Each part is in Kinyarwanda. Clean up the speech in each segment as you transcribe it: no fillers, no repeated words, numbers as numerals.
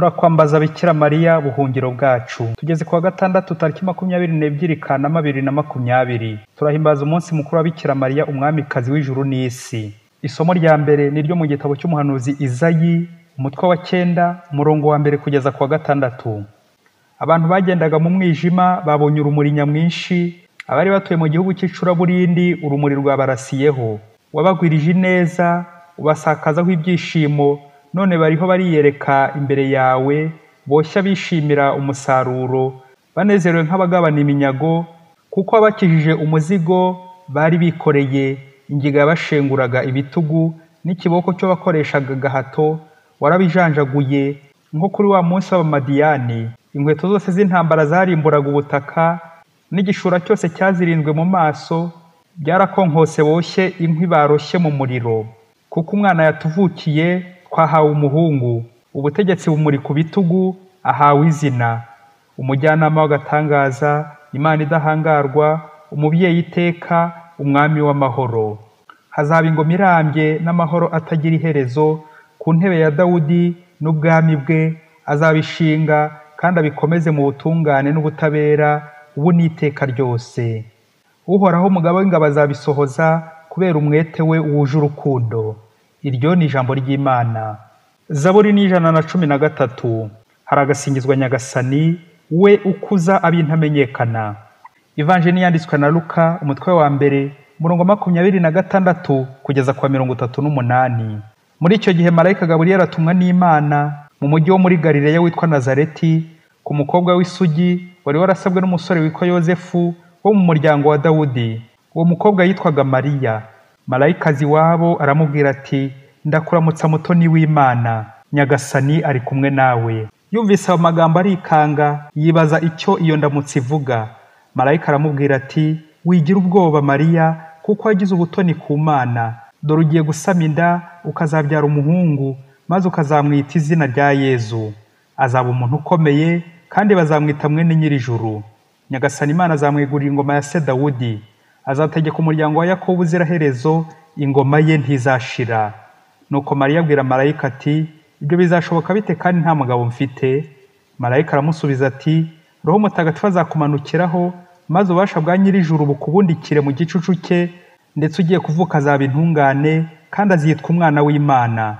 Turakwambaza Bikira Mariya buhungiro bwacu. Tugeze kuwa gatandatu tariki 22 Kanama 2020. Turahimbaza umunsi mukuru wa Bikira Mariya Mwamikazi w'ijuru n'isi. Isomo rya mbere ni ryo mu gitabo cy'umuhanuzi Izayi, umutwe wa 9, umurongo wa mbere kugeza kuwa gatandatu. Abantu bagendaga mu mwijima babonye urumuri nyamwinshi, abari batuye mu gihugu cy'icuraburindi urumuri rwabarasiyeho. Wabagwirije neza, ubasakazaho ibyishimo, none bariho bariyereka imbere yawe, boshya bishimira umusaruro, banezerewe nk'abagabana iminyago, kuko abakijije umuzigo bari bikoreye, ingiga yabashenguraga ibitugu, n'ikiboko cyo bakoreshaga gahato warabijanjaguye, nko kuri wa munsi w'Abamadiyani. Inkweto zose z'intambara zarimburaga ubutaka, n'igishura cyose cyazirinzwe mu maso, byarakonkose boshye inkwi baroshye mu muriro. Kuko umwana yatuvukiye, twahawe umuhungu, ubutegetsi bumuri ku bitugu, ahawe izina umujyanama w'agatangaza, Imana idahangarwa, umubyeyi iteka, umwami w'amahoro. Hazaba ingoma irambye n'amahoro atagira iherezo, ku ntebe ya Dawudi n'ubwami bwe, azabishinga kandi abikomeze mu butungane n'ubutabera, ubu n'iteka ryose. Uhoraho umugaba w'ingabo azabisohoza kubera umwete we wuje urukundo. Iryo ni ijambo ry'Imana. Zaburi ni 113. Haragasingizwa Nyagasani, we ukuza abintamenyekana. Ivanjili yanditswe na Luka, umutwe wa mbere, murongo 26 kugeza kwa 38. Muri icyo gihe marayika Gaburiyeli atumwa n'Imana mu mujyi wo muri Galileya witwa Nazareti, ku mukobwa w'isugi wari warasabwe n'umusore witwa Yozefu wo mu muryango wa Dawudi. Uwo mukobwa yitwaga Mariya. Marayikazi wabo aramubwira ati, ndakuramutsa mutoni w'Imana, Nyagasani ari kumwe nawe. Yumvise ayo magambo arikanga, yibaza icyo iyo ndamutsi ivuga. Marayika aramubwira ati, wigira ubwoba Mariya, kuko wagize ubutoni ku Mana. Dore ugiye gusama inda, ukazabyara umuhungu, maze ukazamwita izina rya Yezu. Azaba umuntu ukomeye, kandi bazamwita mwene nyir'ijuru. Nyagasani Imana azamwegurira ingoma ya se Dawudi. Azategeka umuryango wa Yakobo uziraherezo, ingoma ye ntizashira. Nuko Mariya abwira marayika ati, ibyo bizashoboka bite kandi nta mugabo mfite? Marayika aramusubiza ati, Roho Mutagatifu azakumanukiraho, maze ububasha bwa nyir'ijuru bukubundikire mu gicucu cye, ndetse ugiye kuvuka azaba intungane, kandi azitwa umwana w'Imana.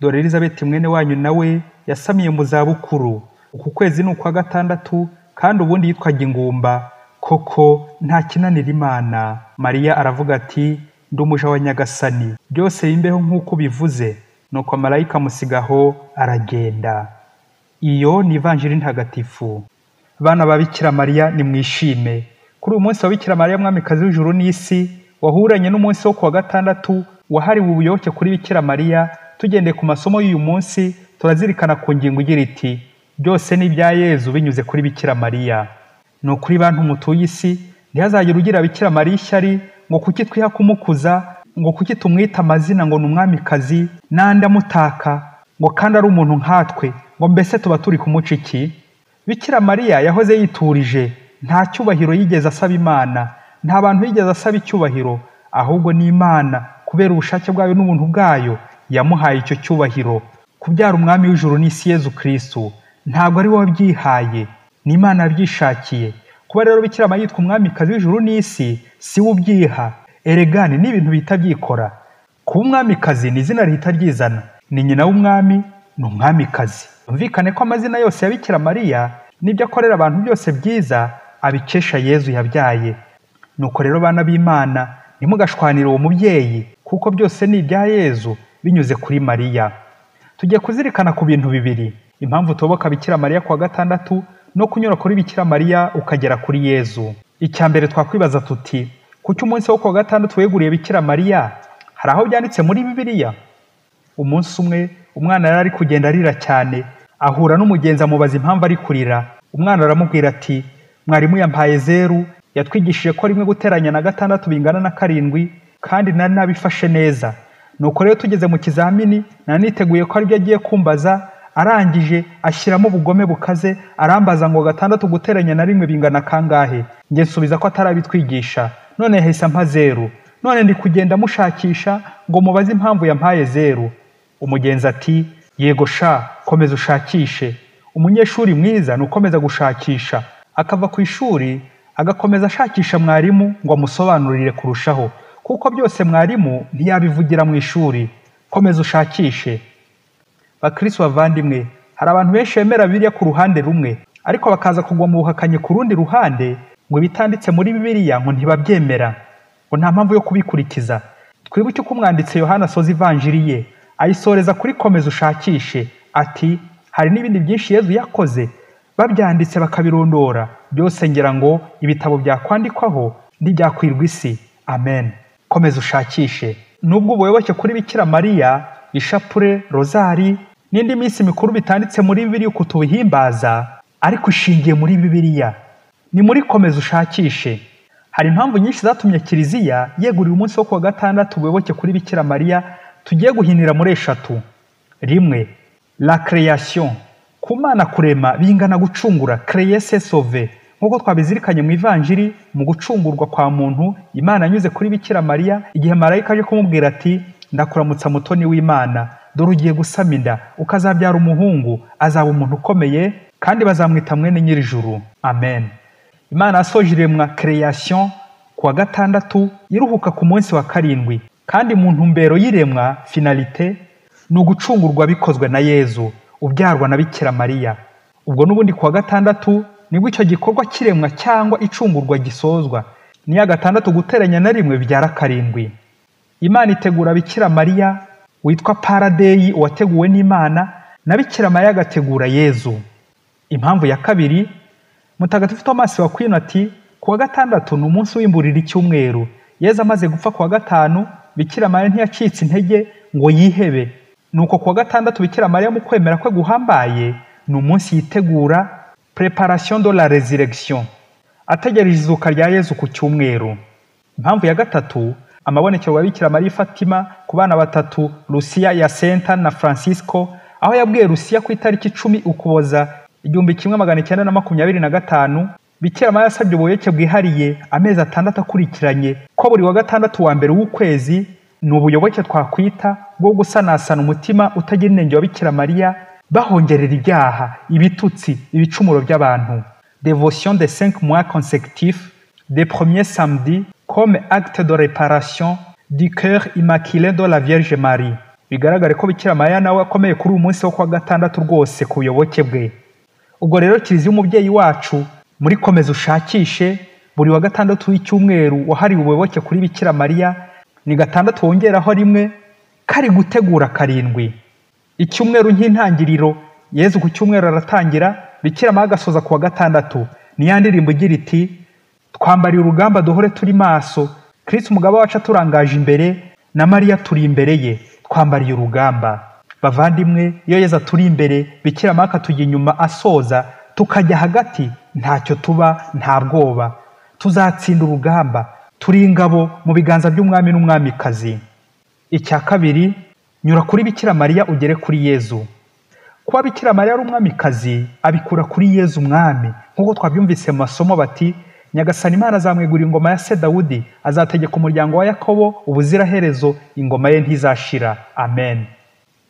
Dore Elizabeti mwene wanyu nawe yasamiye mu zabukuru. Uku kwezi ni ukwa gatandatu, kandi ubundi yitwaga ingumba. Koko nta kinanira Imana. Mariya aravuga ati, ndi umuja wa Nyagasani, byose bimbeho nk'uko bivuze. Nuko marayika amusigaho aragenda. Iyo ni ivanjili ntagatifu. Bana ba Bikira Mariya nimwishime. Kuri uyu munsi wa Bikira Mariya Mwamikazi w'ijuru n'isi, wahuranye n'umunsi wo kuwa gatandatu wahariwe ubuyoboke kuri Bikira Mariya. Tugendeye ku masomo y'uyu munsi, turazirikana ku ngingo igira iti, byose ni ibya Yezu binyuze kuri Bikira Mariya. Ni ukuri bantu mutuye isi, ntihazagire ugira Bikira Mariya ishyari, ngo kuki twiha kumukuza, ngo kuki tumwita amazina ngo ni umwamikazi, n'andi amutaka, ngo kandi ari umuntu nkatwe, ngo mbese tuba turi kumuca iki? Bikira Mariya yahoze yiturije, nta cyubahiro yigeze asaba Imana, nta bantu yigeze asaba icyubahiro, ahubwo ni Imana kubera ubushake bwayo n'ubuntu bwayo yamuhaye icyo cyubahiro. Kubyara umwami w'ijuru n'isi Yezu Kristo, ntabwo ari we wabyihaye, ni Imana yabyishakiye. Kuba rero Bikira Mariya yitwa umwamikazi w'ijuru n'isi, si we ubyiha. Eregani ni ibintu bihita byikora. Kuba umwamikazi ni izina rihita ryizana. Ni nyina w'umwami, ni umwamikazi. Umvikane ko amazina yose ya Bikira Mariya n'ibyo akorera abantu byose byiza abikesha Yezu yabyaye. Nuko rero bana b'Imana, ntimugashwanire uwo mubyeyi, kuko byose ni ibya Yezu binyuze kuri Mariya. Tugiye kuzirikana ku bintu bibiri: impamvu tuyoboka Bikira Mariya kuwa gatandatu, no kunyura kuri Bikira Mariya ukagera kuri Yezu. Icya mbere twakwibaza tuti, kuki umunsi wo kuwa gatandatu weguriye Bikira Mariya? Hari aho byanditse muri Bibiliya? Umunsi umwe umwana yari ari kugenda arira cyane, ahura n'umugenzi amubaza impamvu ari kurira. Umwana aramubwira ati, mwarimu yampaye 0, yatwigishije ko 1 guteranya na 6 bingana na 7, kandi nari nabifashe neza. Nuko rero tugeze mu kizamini, nari niteguye ko aribyo agiye kumbaza. Arangije ashyiramo ubugome bukaze, arambaza ngo 6 guteranya na 1 bingana kangahe? Nge nsubiza ko atarabitwigisha. None yahise ampa 0. None ndi kugenda mushakisha ngo mubaze impamvu yampaye 0. Umugenzi ati, yego sha, komeza ushakishe. Umunyeshuri mwiza ni ukomeza gushakisha, akava ku ishuri agakomeza ashakisha mwarimu ngo amusobanurire kurushaho, kuko byose mwarimu ntiyabivugira mu ishuri. Komeza ushakishe. Bakristo bavandimwe, hari abantu benshi bemera Bibiliya ku ruhande rumwe, ariko bakaza kugwa mu buhakanyi ku rundi ruhande, ngo bitanditse muri Bibiliya ngo ntibabyemera, ngo nta mpamvu yo kubikurikiza. Twibuke uko umwanditsi Yohana asoza ivanjiri ye, ayisoreza kuri komeza ushakishe, ati hari n'ibindi byinshi Yezu yakoze, babyanditse bakabirondora, byose ngira ngo ibitabo byakwandikwaho ntibyakwirwa isi. Amen. Komeza ushakishe. Nubwo ubuyoboke kuri Bikira Mariya, ishapure, rozari n'indi minsi mikuru bitanditse muri Bibiliya uko tubihimbaza, ariko ishingiye muri Bibiliya. Ni muri komeza ushakishe. Hari impamvu nyinshi zatumye Kiliziya yegurira umunsi wo kuwa gatandatu ubuyoboke kuri Bikira Mariya, tugiye guhinira muri eshatu. Rimwe, la création. Ku Mana kurema bingana gucungura, créer c'est sauver. Nk'uko twabizirikanye mu ivanjiri, mu gucungurwa kwa muntu Imana yanyuze kuri Bikira Mariya igihe marayika aje kumubwira ati ndakuramutsa mutoni w'Imana, dore ugiye gusama inda ukazabyara umuhungu, azaba umuntu ukomeye kandi bazamwita mwene nyir'ijuru. Amen. Imana yasoje iremwa création kuwa gatandatu, iruhuka ku munsi wa karindwi, kandi mu ntumbero y'iremwa finalité ni ugucungurwa bikozwe na Yezu ubyarwa na Bikira Mariya. Ubwo n'ubundi kuwa gatandatu nibwo icyo gikorwa kiremwa cyangwa icungurwa gisozwa. Ni ya gatandatu guteranya na rimwe bibyara karindwi. Imana itegura Bikira Mariya witwa Paradeyi, uwateguwe n'Imana, na Bikira Mariya agategura Yezu. Impamvu ya kabiri, Mutagatifu Tomasi wa Aquino ati kuwa gatandatu ni umunsi w'imburira icyumweru. Yezu amaze gupfa kuwa gatanu, Bikira Mariya ntiyacitse intege ngo yihebe. Nuko kuwa gatandatu Bikira Mariya mu kwemera kwe guhambaye ni umunsi yitegura, préparation de la résurrection, ategereje izuka rya Yezu ku cyumweru. Impamvu ya gatatu, amabonekero ya Bikira Mariya Fatima ku bana batatu, Lucia, Yasenta na Francisco, aho yabwiye Lucia ku itariki 10 Ukuboza 1925, Bikira Mariya yasabye ubuyoboke bwihariye amezi 6 akurikiranye, ko buri wa gatandatu wa mbere w'ukwezi ni ubuyoboke twakwita bwo gusanasana umutima utagira inenge wa Bikira Mariya, bahongerera ibyaha, ibitutsi, ibicumuro by'abantu. Dévotion de 5 mois consécutifs des premiers samedis comme acte de réparation du cœur immaculé de la Vierge Marie. Bigaragare ko Bikira Mariya nawe akomeye kuri uyu munsi wo kuwa gatandatu rwose ku buyoboke bwe. Ubwo rero Kiliziya umubyeyi wacu muri komeza ushakishe, buri wa gatandatu w'icyumweru wahariwe ubuyoboke kuri Bikira Mariya, ni gatandatu wongeraho rimwe, kari gutegura karindwi. Icyumweru nk'intangiriro, Yezu ku cyumweru aratangira, Bikira Mariya agasoza kuwa gatandatu. Ni ya ndirimbo igira iti twambariye urugamba duhore turi maso, Kristo umugaba wacu turangaje imbere, na Mariya turi imbere ye, twambariye urugamba. Bavandimwe, iyo Yezu turi imbere, Bikira Mariya atujya inyuma asoza, tukajya hagati, ntacyo tuba, nta bwoba. Tuzatsinda urugamba, turi ingabo mu biganza by'umwami n'umwamikazi. Icya kabiri, nyura kuri Bikira Mariya ugere kuri Yezu. Kuba Bikira Mariya ari umwamikazi abikura kuri Yezu umwami, nk'uko twabyumvise mu masomo bati Nyagasani Imana azamwegurira ingoma ya se Dawudi, azategeka umuryango wa Yakobo ubuziraherezo, ingoma ye ntizashira. Amen.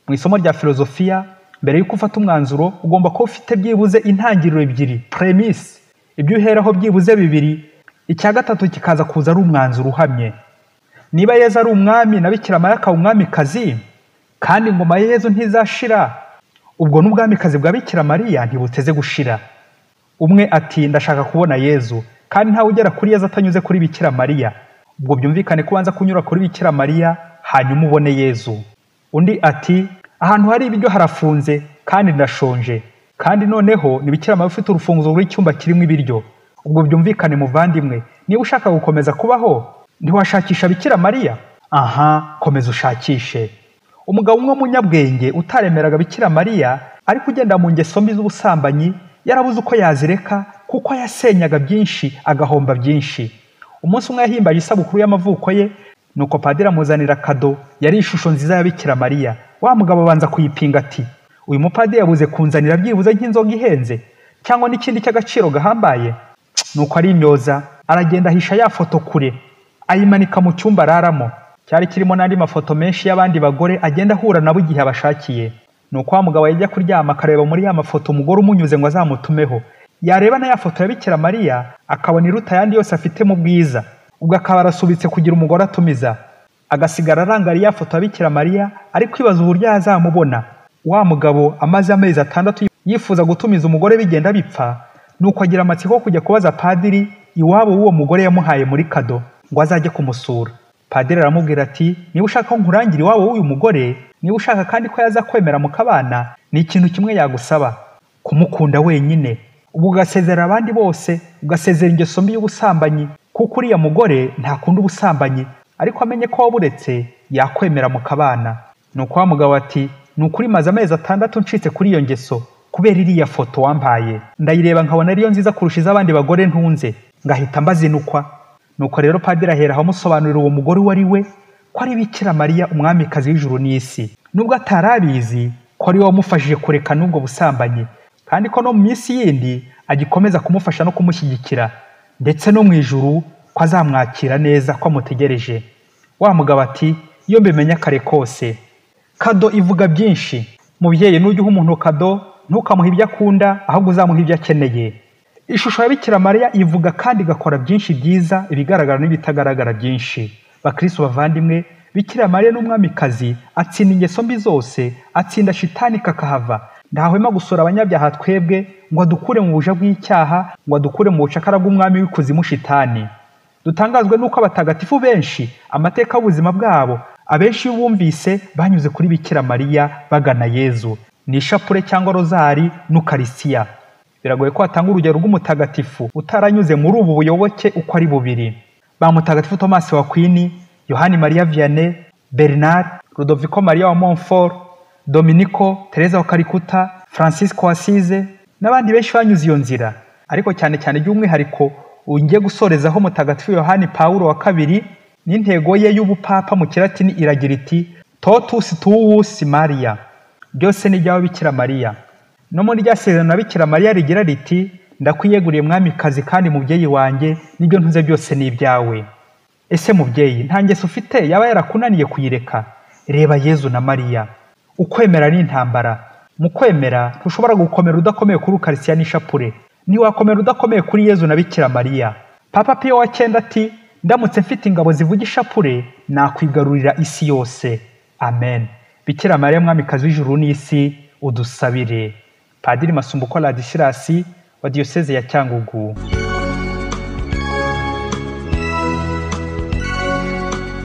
Mu isomo rya filozofiya, mbere y'uko ufata umwanzuro ugomba kuba ufite byibuze intangiriro ebyiri, premise, ibyo uheraho byibuze bibiri, icya gatatu kikaza kuza ari umwanzuro uhamye. Niba Yezu ari umwami na Bikira Mariya akaba umwamikazi, kandi ingoma ya Yezu ntizashira, ubwo n'ubwamikazi bwa Bikira Mariya ntibuteze gushira. Umwe ati ndashaka kubona Yezu, kandi ntawe ugera kuri Yezu atanyuze kuri Bikira Mariya. Ubwo byumvikane kubanza kunyura kuri Bikira Mariya hanyuma ubone Yezu. Undi ati ahantu hari ibiryo harafunze kandi ndashonje, kandi noneho ni Bikira Mariya ufite urufunguzo rw'icyumba kirimo ibiryo. Ubwo byumvikane muvandimwe, niba ushaka gukomeza kubaho ntiwashakisha Bikira Mariya? Aha, komeza ushakishe. Umugabo umwe w'umunyabwenge utaremeraga Bikira Mariya, ariko ugenda mu ngeso mbi z'ubusambanyi, yarabuze uko yazireka kuko yasenyaga byinshi agahomba byinshi. Umunsi umwe yahimbaje isabukuru y'amavuko ye, nuko padiri amuzanira kado yari ishusho nziza ya Bikira Mariya. Wa mugabo abanza kuyipinga ati uyu mupadiri yabuze kunzanira byibuze nk'inzoga ihenze cyangwa n'ikindi cy'agaciro gahambaye. Nuko arimyoza aragenda ahisha ya foto kure, ayimanika mu cyumba araramo. Cyari kirimo n'andi mafoto menshi y'abandi bagore agenda ahura nabo igihe abashakiye. nuko wa mugabo yajya kuryama akareba muri ya mafoto umugore umunyuze ngo azamutumeho, yareba na ya foto ya Bikira Mariya akabona iruta yandi yose afite mu bwiza, ubwo akaba arasubitse kugira umugore atumiza, agasigara arangariye ya foto ya Bikira Mariya ari kwibaza uburyo yazamubona. Wa mugabo amaze amezi 6 yifuza gutumiza umugore bigenda bipfa, nuko agira amatsiko kujya kubaza padiri iwabo w'uwo mugore yamuhaye muri kado ngo azajye kumusura. Padiri aramubwira ati niba ushaka ko nkurangira iwabo w'uyu mugore, niba ushaka kandi ko yaza kwemera mukabana, ni ikintu kimwe yagusaba, kumukunda wenyine, ubwo ugasezera abandi bose, ugasezera ingeso mbi y'ubusambanyi, kuko uriya mugore ntakunda ubusambanyi, ariko amenye ko waburetse yakwemera mukabana. Nuko wa mugabo ati nukuri maze amezi 6 ncitse kuri iyo ngeso kubera iriya foto wampaye, ndayireba nkabona ariyo nziza kurusha iz'abandi bagore ntunze, ngahita mbazinukwa. Nuko rero padiri ahera amusobanurira uwo mugore wari we ko ari Bikira Mariya umwamikazi w'ijuru n'isi, nubwo atarabizi ko ari we wamufashije kureka n'ubwo busambanyi, kandi ko no mu minsi yindi agikomeza kumufasha no kumushyigikira, ndetse no mu ijuru ko azamwakira neza ko amutegereje. Wa mugabo ati iyo mbimenya kare kose. Kado ivuga byinshi. Mubyeyi nujya uha umuntu kado ntukamuha ibyo akunda, ahubwo uzamuha ibyo akeneye. Ishusho ya Bikira Mariya ivuga kandi igakora byinshi byiza, ibigaragara n'ibitagaragara byinshi. Bakristo bavandimwe, Bikira Mariya n'umwamikazi atsinda ingeso mbi zose, atsinda shitani kakahava. Ntahwema gusura abanyabyaha twebwe ngo adukure mu buja bw'icyaha, ngo adukure mu bucakara bw'umwami w'ikuzimu shitani. Dutangazwe nuko abatagatifu benshi amateka y'ubuzima bwabo abenshi bumvise banyuze kuri Bikira Mariya bagana Yezu, ni ishapure cyangwa rozari n'ukarisiya. Biragoye ko atanga urugero rw'umutagatifu utaranyuze muri ubu buyoboke uko ari bubiri. Ba mutagatifu Thomas wa Aquin, Yohani Maria Vianney, Bernard, Ludovico Maria wa Montfort, Dominico, Teresa wa Calcutta, Francisco wa Assise n'abandi benshi banyuze iyo nzira. Ariko cyane cyane by'umwihariko ungiye gusorezaho mutagatifu Yohani Paulo wa kabiri, n'intego ye y'ubupapa mu Kilatini iragira iti Totus tuus Maria, byose ni ibyawe Bikira Mariya. No muri rya sezerano na Bikira Mariya rigira riti ndakwiyeguriye mwamikazi kandi mubyeyi wanjye, n'ibyo ntuze byose ni ibyawe. Ese mubyeyi, nta ngeso ufite yaba yarakunaniye kuyireka? Reba Yezu na Mariya. Ukwemera ni intambara. Mu kwemera ntushobora gukomera udakomeye kuri ukarisiya n'ishapure, ntiwakomera udakomeye kuri Yezu na Bikira Mariya. Papa Pio wa 9 ati ndamutse mfite ingabo zivuga ishapure nakwigarurira isi yose. Amen. Bikira Mariya mwamikazi w'ijuru n'isi, udusabire. Padiri Masumbuko Ladislas wa Diocese ya Cyangugu.